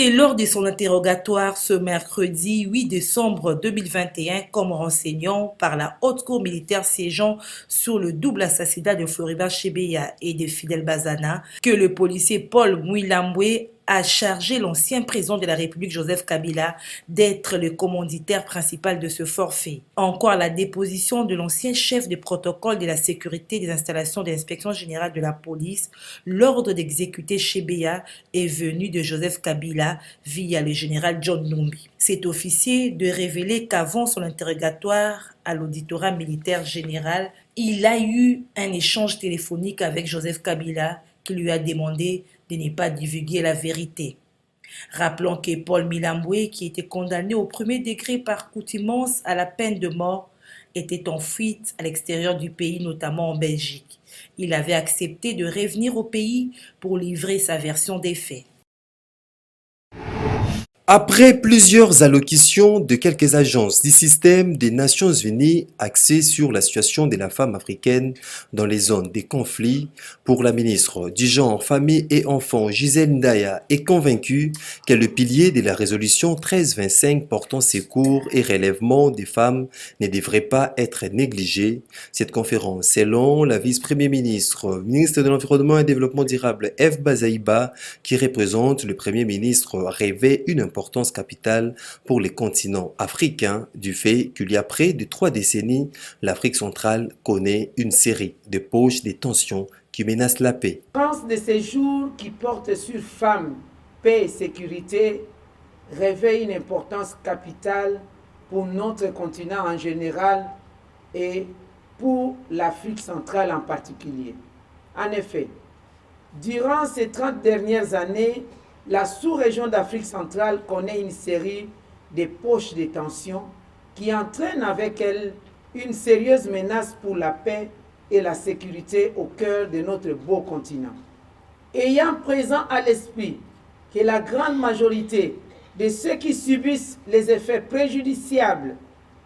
C'est lors de son interrogatoire ce mercredi 8 décembre 2021 comme renseignant par la haute cour militaire siégeant sur le double assassinat de Floribert Chebeya et de Fidel Bazana que le policier Paul Mouilamboué a chargé l'ancien président de la République Joseph Kabila d'être le commanditaire principal de ce forfait. Encore la déposition de l'ancien chef de protocole de la sécurité des installations de l'inspection générale de la police. L'ordre d'exécuter Chebeya est venu de Joseph Kabila via le général John Numbi. Cet officier de révéler qu'avant son interrogatoire à l'auditorat militaire général, il a eu un échange téléphonique avec Joseph Kabila qui lui a demandé de ne pas divulguer la vérité. Rappelons que Paul Mouilamboué, qui était condamné au premier degré par contumace à la peine de mort, était en fuite à l'extérieur du pays, notamment en Belgique. Il avait accepté de revenir au pays pour livrer sa version des faits. Après plusieurs allocutions de quelques agences du système des Nations Unies axées sur la situation de la femme africaine dans les zones des conflits, pour la ministre du Genre, Famille et Enfants, Gisèle Ndaya, est convaincue qu'est le pilier de la résolution 1325 portant secours et relèvement des femmes ne devrait pas être négligé. Cette conférence, selon la vice-premier ministre, ministre de l'Environnement et Développement durable, F. Bazaïba, qui représente le premier ministre, revêt une importance capitale pour les continents africains du fait qu'il y a près de 3 décennies, l'Afrique centrale connaît une série de poches de tensions qui menacent la paix. La France de ces jours qui portent sur femmes, paix et sécurité revêt une importance capitale pour notre continent en général et pour l'Afrique centrale en particulier. En effet, durant ces 30 dernières années, la sous-région d'Afrique centrale connaît une série de poches de tension qui entraînent avec elle une sérieuse menace pour la paix et la sécurité au cœur de notre beau continent. Ayant présent à l'esprit que la grande majorité de ceux qui subissent les effets préjudiciables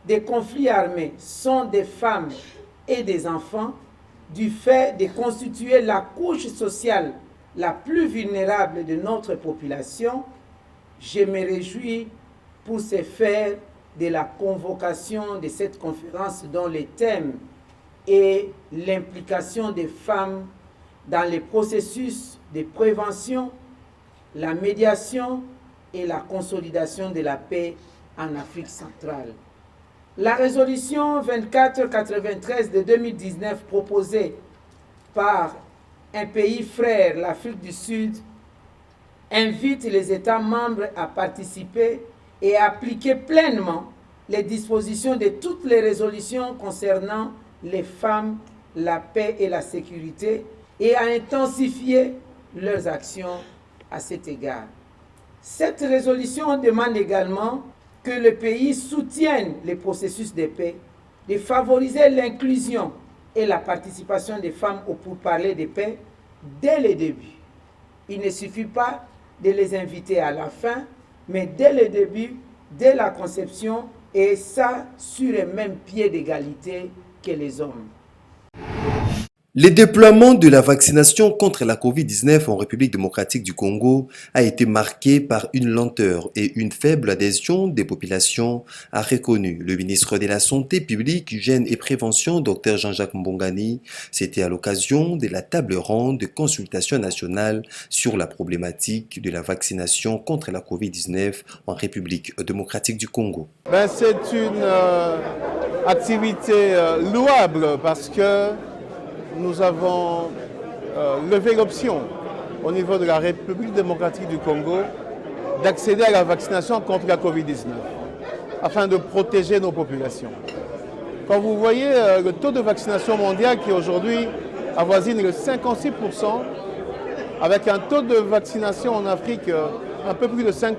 des conflits armés sont des femmes et des enfants, du fait de constituer la couche sociale la plus vulnérable de notre population, je me réjouis pour ce faire de la convocation de cette conférence dont le thème est l'implication des femmes dans les processus de prévention, la médiation et la consolidation de la paix en Afrique centrale. La résolution 2493 de 2019 proposée par un pays frère, l'Afrique du Sud, invite les États membres à participer et à appliquer pleinement les dispositions de toutes les résolutions concernant les femmes, la paix et la sécurité et à intensifier leurs actions à cet égard. Cette résolution demande également que le pays soutienne les processus de paix, de favoriser l'inclusion et la participation des femmes au pourparlers de paix dès le début. Il ne suffit pas de les inviter à la fin, mais dès le début, dès la conception, et ça sur le même pied d'égalité que les hommes. Le déploiement de la vaccination contre la COVID-19 en République démocratique du Congo a été marqué par une lenteur et une faible adhésion des populations, a reconnu le ministre de la Santé publique, Hygiène et Prévention, Dr Jean-Jacques Mbongani. C'était à l'occasion de la table ronde de consultation nationale sur la problématique de la vaccination contre la COVID-19 en République démocratique du Congo. C'est une activité louable parce que nous avons levé l'option au niveau de la République démocratique du Congo d'accéder à la vaccination contre la COVID-19 afin de protéger nos populations. Quand vous voyez le taux de vaccination mondial qui aujourd'hui avoisine le 56%, avec un taux de vaccination en Afrique un peu plus de 5%,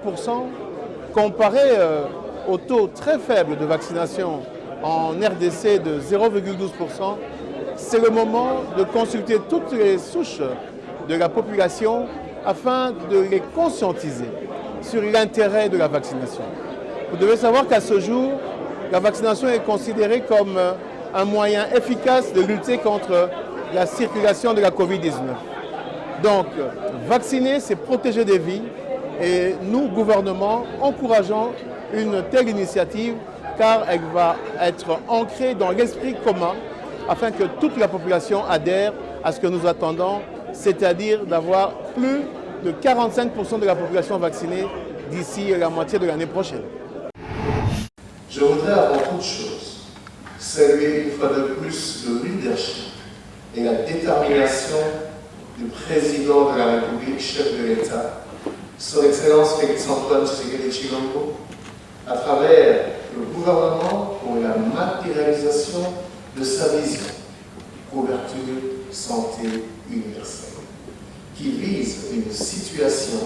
comparé au taux très faible de vaccination en RDC de 0,12%, c'est le moment de consulter toutes les souches de la population afin de les conscientiser sur l'intérêt de la vaccination. Vous devez savoir qu'à ce jour, la vaccination est considérée comme un moyen efficace de lutter contre la circulation de la COVID-19. Donc, vacciner, c'est protéger des vies Et nous, gouvernement, encourageons une telle initiative car elle va être ancrée dans l'esprit commun afin que toute la population adhère à ce que nous attendons, c'est-à-dire d'avoir plus de 45% de la population vaccinée d'ici la moitié de l'année prochaine. Je voudrais avant toute chose saluer une fois de plus le leadership et la détermination du président de la République, chef de l'État, Son Excellence Félix-Antoine Tshisekedi Tshilombo, à travers le gouvernement pour la matérialisation de sa vision, couverture santé universelle, qui vise une situation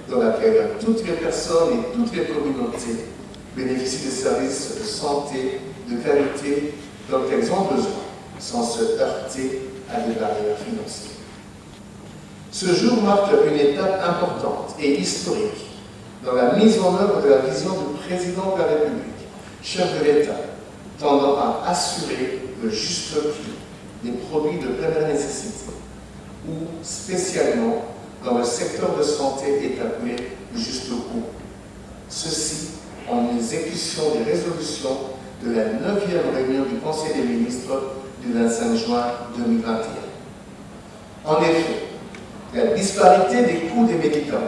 dans laquelle toutes les personnes et toutes les communautés bénéficient des services de santé de qualité dont elles ont besoin, sans se heurter à des barrières financières. Ce jour marque une étape importante et historique dans la mise en œuvre de la vision du président de la République, chef de l'État, tendant à assurer le juste prix des produits de première nécessité, ou spécialement dans le secteur de santé est appelé le juste coût. Ceci en exécution des résolutions de la 9e réunion du Conseil des ministres du 25 juin 2021. En effet, la disparité des coûts des médicaments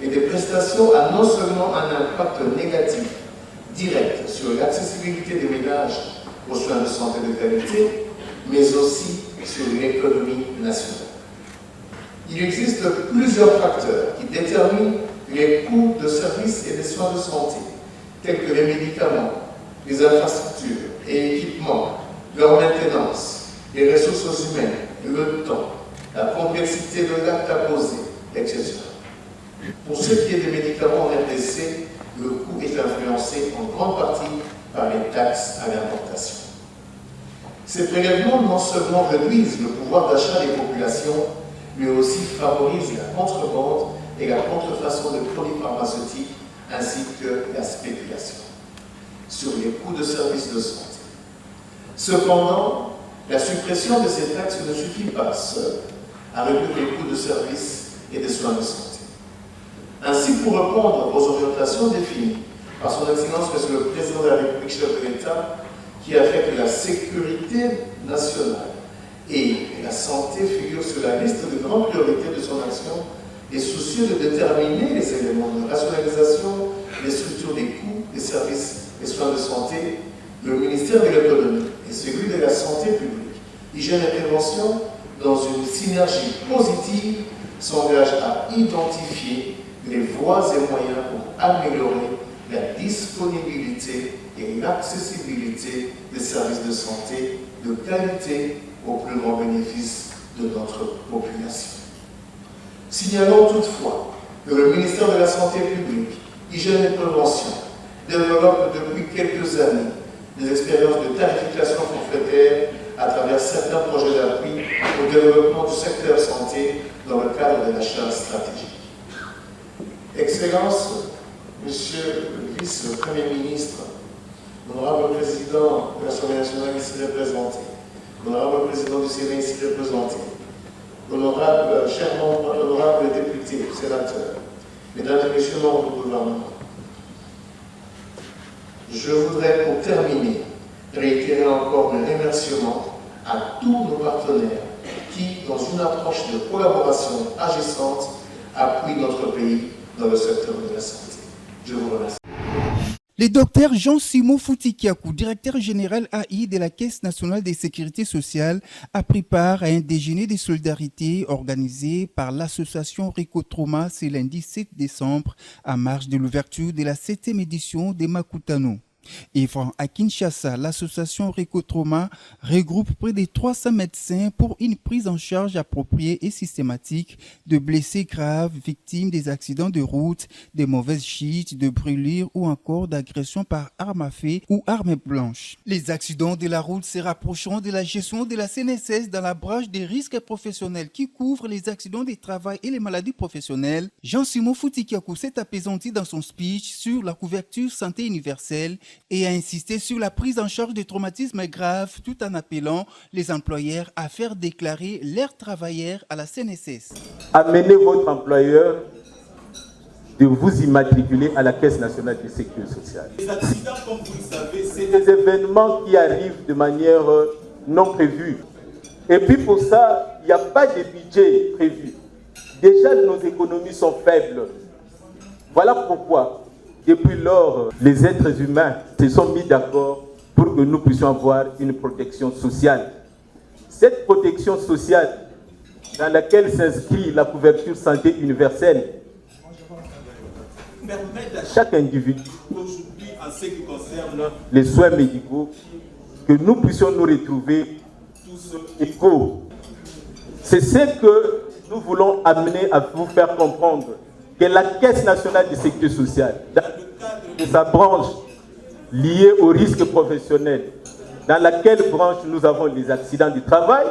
et des prestations a non seulement un impact négatif direct sur l'accessibilité des ménages aux soins de santé de qualité, mais aussi sur l'économie nationale. Il existe plusieurs facteurs qui déterminent les coûts de services et des soins de santé, tels que les médicaments, les infrastructures et équipements, leur maintenance, les ressources humaines, le temps, la complexité de l'acte à poser, etc. Pour ce qui est des médicaments en RDC, le coût est influencé en grande partie par les taxes à l'importation. Ces prélèvements non seulement réduisent le pouvoir d'achat des populations, mais aussi favorisent la contrebande et la contrefaçon de produits pharmaceutiques ainsi que la spéculation sur les coûts de services de santé. Cependant, la suppression de ces taxes ne suffit pas seule à réduire les coûts de services et des soins de santé. Ainsi, pour répondre aux orientations définies par son Excellence, Monsieur le Président de la République, chef de l'État, qui a fait que la sécurité nationale et la santé figurent sur la liste de grandes priorités de son action, est soucieux de déterminer les éléments de rationalisation des structures des coûts, des services et soins de santé. Le ministère de l'économie et celui de la santé publique, hygiène et prévention, dans une synergie positive, s'engagent à identifier les voies et moyens pour améliorer la disponibilité et l'accessibilité des services de santé de qualité au plus grand bénéfice de notre population. Signalons toutefois que le ministère de la Santé publique, Hygiène et Prévention développe depuis quelques années des expériences de tarification forfaitaire à travers certains projets d'appui au développement du secteur santé dans le cadre de l'achat stratégique. Excellences, Monsieur le Vice-Premier ministre, l'honorable Président de l'Assemblée nationale ici représenté, l'honorable Président du Sénat ici représenté, l'honorable député, sénateur, Mesdames et Messieurs membres du gouvernement, je voudrais pour terminer réitérer encore mes remerciements à tous nos partenaires qui, dans une approche de collaboration agissante, appuient notre pays dans le secteur de la santé. Je vous remercie. Le docteur Jean-Simon Foutikiakou, directeur général AI de la Caisse nationale de sécurité sociale, a pris part à un déjeuner de solidarité organisé par l'association Ricotrauma ce lundi 7 décembre à marge de l'ouverture de la 7e édition des Makutano. Et à Kinshasa, l'association Ricotrauma regroupe près de 300 médecins pour une prise en charge appropriée et systématique de blessés graves, victimes des accidents de route, des mauvaises chutes, de brûlures ou encore d'agressions par arme à feu ou arme blanche. Les accidents de la route se rapprocheront de la gestion de la CNSS dans la branche des risques professionnels qui couvre les accidents de travail et les maladies professionnelles. Jean-Simon Foutikiakou s'est apaisanti dans son speech sur la couverture santé universelle et a insisté sur la prise en charge des traumatismes graves tout en appelant les employeurs à faire déclarer leurs travailleurs à la CNSS. Amenez votre employeur de vous immatriculer à la Caisse nationale de sécurité sociale. Les accidents, comme vous le savez, c'est des événements qui arrivent de manière non prévue. Et puis pour ça, il n'y a pas de budget prévu. Déjà, nos économies sont faibles. Voilà pourquoi, depuis lors, les êtres humains se sont mis d'accord pour que nous puissions avoir une protection sociale. Cette protection sociale, dans laquelle s'inscrit la couverture santé universelle, permet à chaque individu, aujourd'hui en ce qui concerne les soins médicaux, que nous puissions nous retrouver tous égaux. C'est ce que nous voulons amener à vous faire comprendre, que la Caisse nationale de sécurité sociale, dans le cadre de sa branche liée au risque professionnel, dans laquelle branche nous avons les accidents du travail,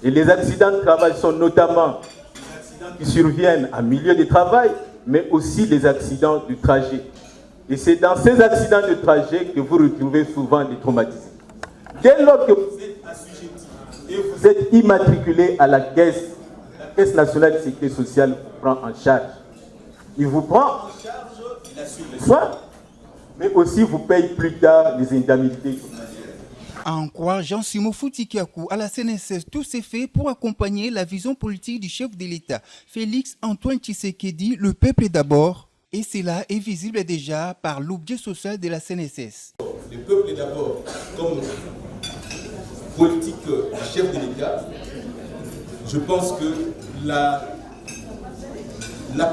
et les accidents de travail sont notamment les accidents qui surviennent en milieu de travail, mais aussi les accidents du trajet. Et c'est dans ces accidents de trajet que vous retrouvez souvent les traumatisés. Dès lors que vous êtes assujetti et vous êtes immatriculé à la Caisse nationale de sécurité sociale vous prend en charge. Il vous prend en charge, il assure les soins, mais aussi vous paye plus tard les indemnités. À en croire Jean-Simon Foutikiakou, à la CNSS, tout s'est fait pour accompagner la vision politique du chef de l'État, Félix Antoine Tshisekedi, le peuple d'abord. Et cela est visible déjà par l'objet social de la CNSS. Le peuple d'abord, comme politique du chef de l'État, je pense que la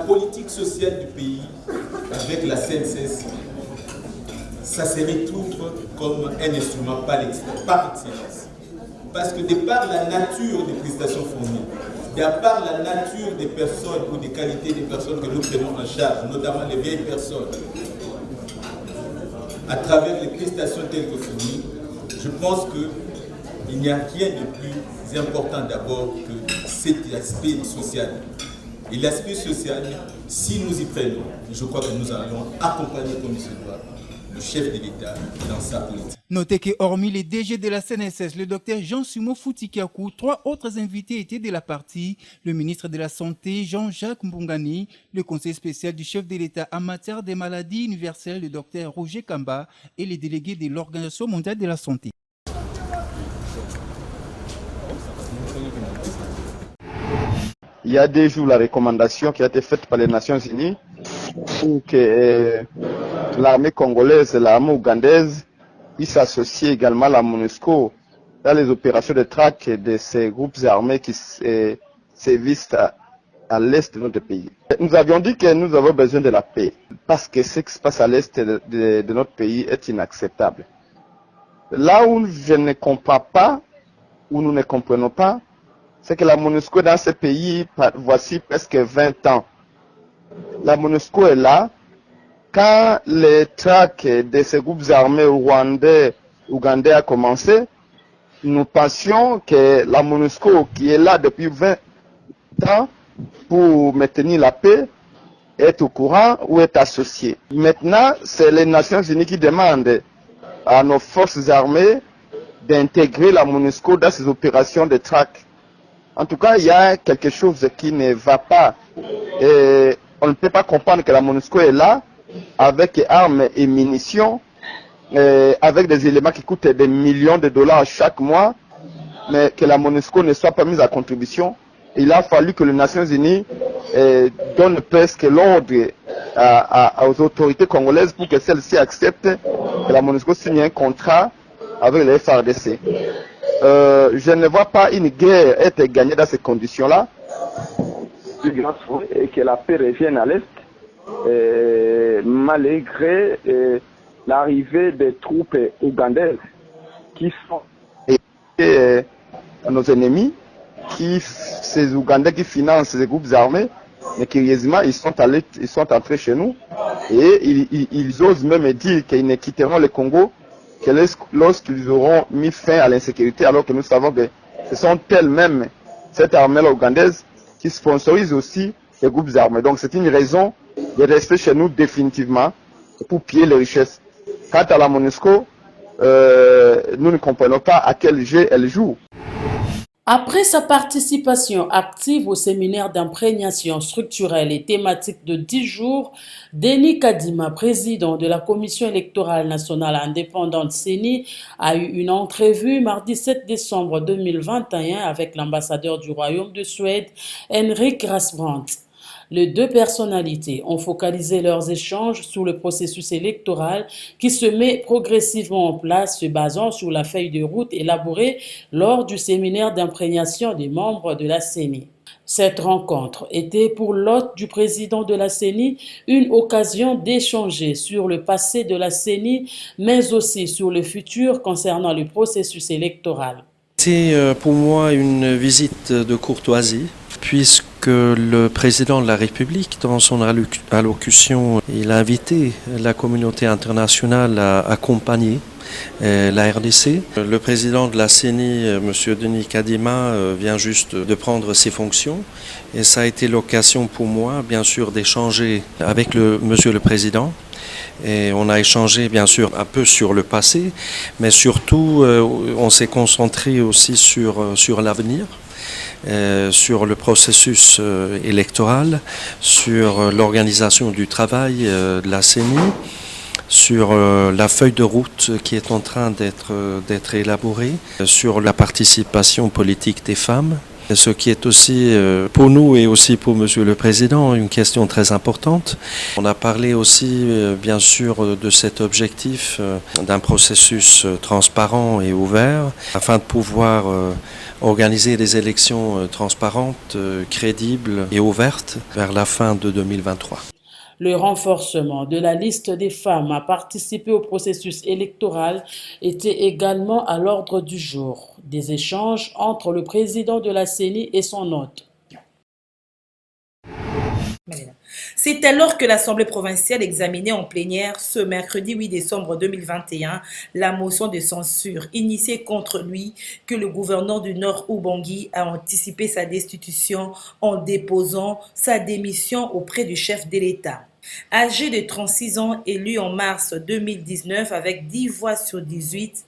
politique sociale du pays, avec la CNSS, ça se retrouve comme un instrument par excellence. Parce que de par la nature des prestations fournies, de par la nature des personnes ou des qualités des personnes que nous prenons en charge, notamment les vieilles personnes, à travers les prestations telles que fournies, je pense qu'il n'y a rien de plus important d'abord que cet aspect social. Et l'aspect social, si nous y prenons, je crois que nous allons accompagner comme il se doit le chef de l'État dans sa politique. Notez que hormis les DG de la CNSS, le docteur Jean-Simon Foutikiakou, 3 autres invités étaient de la partie, le ministre de la Santé, Jean-Jacques Mbungani, le conseiller spécial du chef de l'État en matière des maladies universelles, le docteur Roger Kamba, et les délégués de l'Organisation mondiale de la santé. Il y a des jours, la recommandation qui a été faite par les Nations Unies pour que l'armée congolaise et l'armée ougandaise puissent s'associer également à la MONUSCO dans les opérations de traque de ces groupes armés qui sévissent à l'est de notre pays. Nous avions dit que nous avons besoin de la paix parce que ce qui se passe à l'est de notre pays est inacceptable. Là où je ne comprends pas, où nous ne comprenons pas, c'est que la MONUSCO dans ce pays, voici presque 20 ans. La MONUSCO est là. Quand les traques de ces groupes armés rwandais, ougandais a commencé, nous pensions que la MONUSCO, qui est là depuis 20 ans pour maintenir la paix, est au courant ou est associée. Maintenant, c'est les Nations Unies qui demandent à nos forces armées d'intégrer la MONUSCO dans ces opérations de traque. En tout cas, il y a quelque chose qui ne va pas. Et on ne peut pas comprendre que la MONUSCO est là, avec armes et munitions, avec des éléments qui coûtent des millions de dollars chaque mois, mais que la MONUSCO ne soit pas mise à contribution. Il a fallu que les Nations Unies donnent presque l'ordre aux autorités congolaises pour que celles-ci acceptent que la MONUSCO signe un contrat avec les FARDC. Je ne vois pas une guerre être gagnée dans ces conditions-là. Et que la paix revienne à l'Est, malgré l'arrivée des troupes ougandaises qui sont nos ennemis, ces Ougandais qui financent ces groupes armés, mais curieusement, ils sont entrés chez nous et ils osent même dire qu'ils ne quitteront le Congo que lorsqu'ils auront mis fin à l'insécurité, alors que nous savons que ce sont elles-mêmes, cette armée-là ougandaise, qui sponsorise aussi les groupes armés. Donc c'est une raison de rester chez nous définitivement pour piller les richesses. Quant à la MONUSCO, nous ne comprenons pas à quel jeu elle joue. Après sa participation active au séminaire d'imprégnation structurelle et thématique de 10 jours, Denis Kadima, président de la Commission électorale nationale indépendante CENI, a eu une entrevue mardi 7 décembre 2021 avec l'ambassadeur du Royaume de Suède, Henrik Rasbrandt. Les deux personnalités ont focalisé leurs échanges sur le processus électoral qui se met progressivement en place se basant sur la feuille de route élaborée lors du séminaire d'imprégnation des membres de la CENI. Cette rencontre était pour l'hôte du président de la CENI une occasion d'échanger sur le passé de la CENI, mais aussi sur le futur concernant le processus électoral. C'est pour moi une visite de courtoisie, puisque le président de la République, dans son allocution, il a invité la communauté internationale à accompagner la RDC. Le président de la CENI, M. Denis Kadima, vient juste de prendre ses fonctions et ça a été l'occasion pour moi, bien sûr, d'échanger avec Monsieur le Président. Et on a échangé bien sûr un peu sur le passé, mais surtout on s'est concentré aussi sur l'avenir. Sur le processus électoral, sur l'organisation du travail de la CENI, sur la feuille de route qui est en train d'être élaborée, sur la participation politique des femmes. Ce qui est aussi pour nous et aussi pour Monsieur le Président une question très importante. On a parlé aussi bien sûr de cet objectif d'un processus transparent et ouvert afin de pouvoir organiser des élections transparentes, crédibles et ouvertes vers la fin de 2023. Le renforcement de la liste des femmes à participer au processus électoral était également à l'ordre du jour. Des échanges entre le président de la CENI et son hôte. C'est alors que l'Assemblée provinciale examinait en plénière ce mercredi 8 décembre 2021 la motion de censure initiée contre lui que le gouverneur du Nord Ubangi a anticipé sa destitution en déposant sa démission auprès du chef de l'État. Âgé de 36 ans, élu en mars 2019 avec 10 voix sur 18,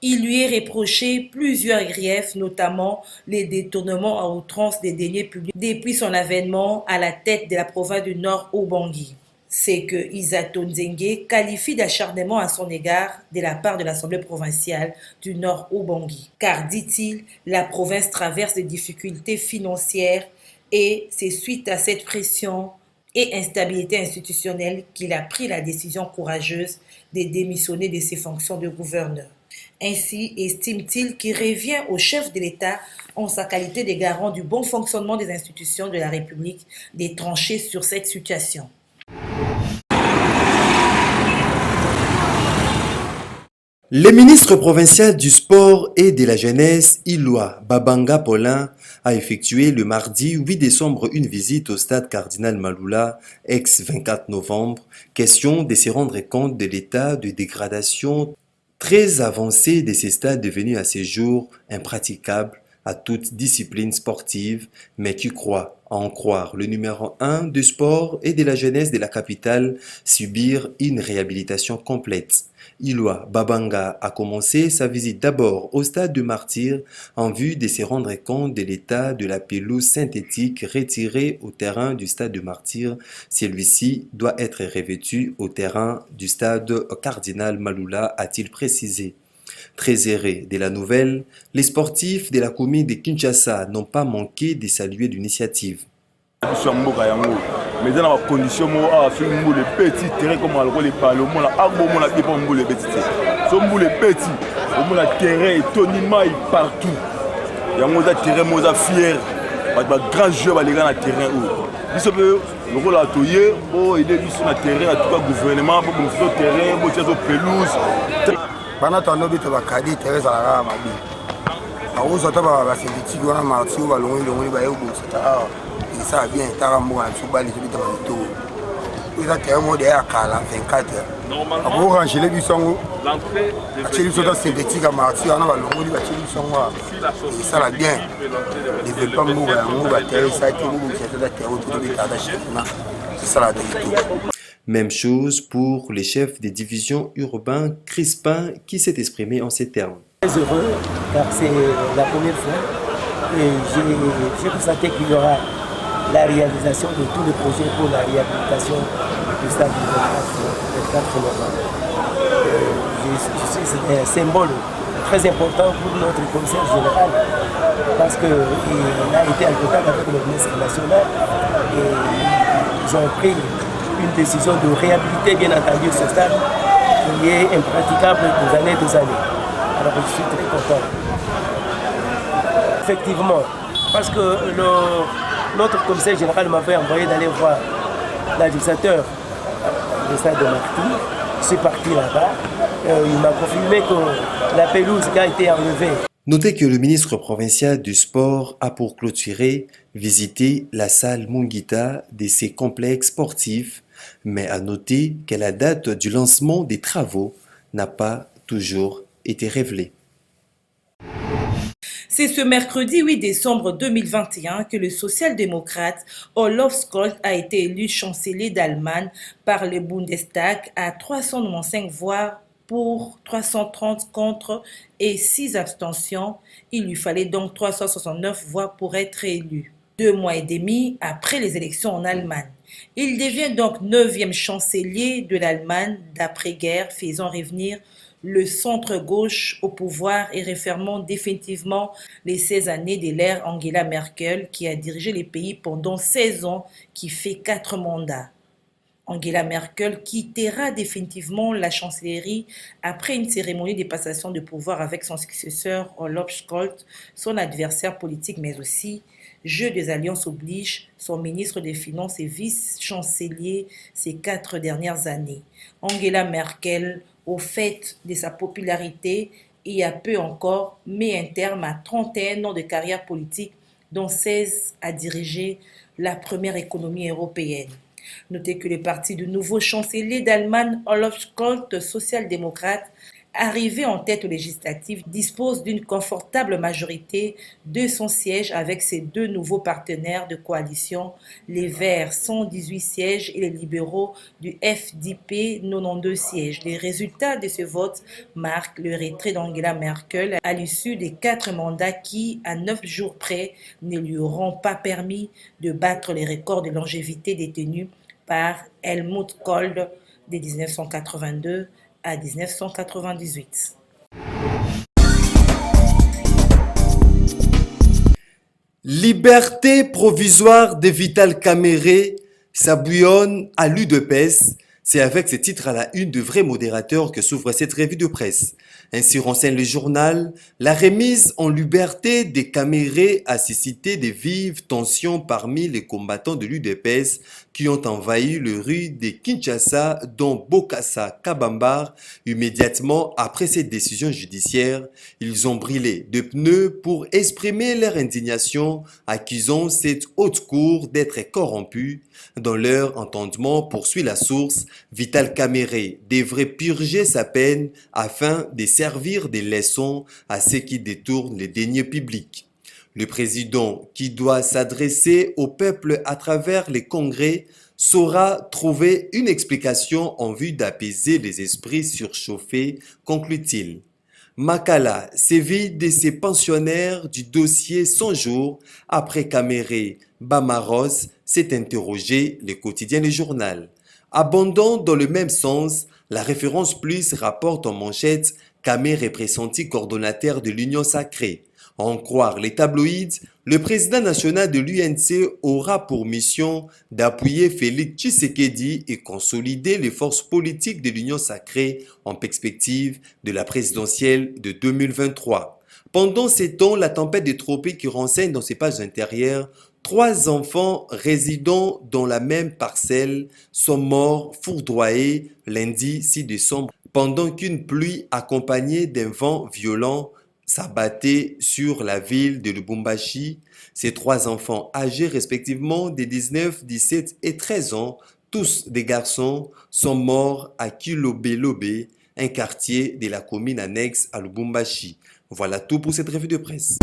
il lui est reproché plusieurs griefs, notamment les détournements à outrance des deniers publics depuis son avènement à la tête de la province du Nord Ubangi. C'est que Isato Nzenge qualifie d'acharnement à son égard de la part de l'Assemblée provinciale du Nord Ubangi. Car, dit-il, la province traverse des difficultés financières et c'est suite à cette pression et instabilité institutionnelle qu'il a pris la décision courageuse de démissionner de ses fonctions de gouverneur. Ainsi, estime-t-il qu'il revient au chef de l'État, en sa qualité de garant du bon fonctionnement des institutions de la République, de trancher sur cette situation. Le ministre provincial du Sport et de la Jeunesse, Iloa Babanga Paulin, a effectué le mardi 8 décembre une visite au stade Cardinal Malula, ex-24 novembre, question de se rendre compte de l'état de dégradation très avancé de ces stades devenus à ce jour impraticables à toute discipline sportive, mais qui croit, à en croire le numéro 1 du sport et de la jeunesse de la capitale, subir une réhabilitation complète. Iloa Babanga a commencé sa visite d'abord au stade de Martyr en vue de se rendre compte de l'état de la pelouse synthétique retirée au terrain du stade de Martyr. Celui-ci doit être revêtu au terrain du stade Cardinal Malula, a-t-il précisé. Très heureux de la nouvelle, les sportifs de la commune de Kinshasa n'ont pas manqué de saluer l'initiative. Mais dans la condition où les petits terrains comme les parlements, les petits terrains, partout. Il y a des terrains fiers, des grands jeux les gars terrain. Le rôle à toyer, il est sur le terrain, à tout le gouvernement, pour le terrain, pour le pelouse. Pendant que nous avons des terrains à la main, nous avons des synthétiques, nous avons ça vient tarambo na subali to bitama to eza termo de akala 24 abo ranger bisongo l'entrée de soda synthétique à marti on va longo ba chili songo ça la bien développement mo ba terre ça qui mo c'est da terre to bitata china ça la tout. Même chose pour les chefs des divisions urbains Crispin qui s'est exprimé en ces termes. Très heureux car c'est la première fois j'ai constaté qu'il y aura la réalisation de tous les projets pour la réhabilitation du stade du 24 novembre. C'est un symbole très important pour notre commissaire général parce qu'il a été en contact avec le ministre national et ils ont pris une décision de réhabiliter bien entendu ce stade qui est impraticable des années. Alors je suis très content. Effectivement, parce que notre commissaire général m'avait envoyé d'aller voir l'administrateur du stade de Marty. Je suis parti là-bas. Il m'a confirmé que la pelouse qui a été enlevée. Notez que le ministre provincial du Sport a pour clôturer visiter la salle Mungita de ses complexes sportifs, mais à noter que la date du lancement des travaux n'a pas toujours été révélée. C'est ce mercredi 8 décembre 2021 que le social-démocrate Olaf Scholz a été élu chancelier d'Allemagne par le Bundestag à 395 voix pour 330 contre et 6 abstentions. Il lui fallait donc 369 voix pour être élu. 2 mois et demi après les élections en Allemagne. Il devient donc 9e chancelier de l'Allemagne d'après-guerre, faisant revenir le centre-gauche au pouvoir et refermant définitivement les 16 années de l'ère Angela Merkel qui a dirigé les pays pendant 16 ans, qui fait 4 mandats. Angela Merkel quittera définitivement la chancellerie après une cérémonie de passation de pouvoir avec son successeur Olaf Scholz, son adversaire politique mais aussi, jeu des alliances oblige, son ministre des Finances et vice-chancelier ces 4 dernières années. Angela Merkel, au fait de sa popularité, il y a peu encore, met un terme à 31 ans de carrière politique, dont 16 à diriger la première économie européenne. Notez que le parti du nouveau chancelier d'Allemagne, Olaf Scholz, social-démocrate, arrivé en tête aux législatives, dispose d'une confortable majorité de son siège avec ses 2 nouveaux partenaires de coalition, les Verts 118 sièges et les libéraux du FDP 92 sièges. Les résultats de ce vote marquent le retrait d'Angela Merkel à l'issue des 4 mandats qui, à 9 jours près, ne lui auront pas permis de battre les records de longévité détenus par Helmut Kohl de 1982 à 1998. Liberté provisoire de Vital Kamerhe, ça bouillonne à l'UDPS. C'est avec ce titre à la une de vrais modérateurs que s'ouvre cette revue de presse. Ainsi renseigne le journal, la remise en liberté des Kamerhe a suscité de vives tensions parmi les combattants de l'UDPS qui ont envahi le rue de Kinshasa, dont Bokassa Kabambar. Immédiatement après cette décision judiciaire, ils ont brûlé de pneus pour exprimer leur indignation, accusant cette haute cour d'être corrompue. Dans leur entendement, poursuit la source, Vital Kamerhe devrait purger sa peine afin de servir de leçons à ceux qui détournent les deniers publics. Le président, qui doit s'adresser au peuple à travers les congrès, saura trouver une explication en vue d'apaiser les esprits surchauffés, conclut-il. Makala sévit de ses pensionnaires du dossier 100 jours après Kamerhe. Bamaros s'est interrogé le quotidien Le Journal. Abondant dans le même sens, la référence plus rapporte en manchette Kamerhe pressenti coordonnateur de l'Union sacrée. À en croire les tabloïds, le président national de l'UNC aura pour mission d'appuyer Félix Tshisekedi et consolider les forces politiques de l'Union sacrée en perspective de la présidentielle de 2023. Pendant ces temps, la tempête des tropiques qui renseigne dans ses pages intérieures, 3 enfants résidant dans la même parcelle sont morts foudroyés lundi 6 décembre pendant qu'une pluie accompagnée d'un vent violent s'abattait sur la ville de Lubumbashi. Ces 3 enfants âgés respectivement de 19, 17 et 13 ans, tous des garçons, sont morts à Kilobelobe, un quartier de la commune annexe à Lubumbashi. Voilà tout pour cette revue de presse.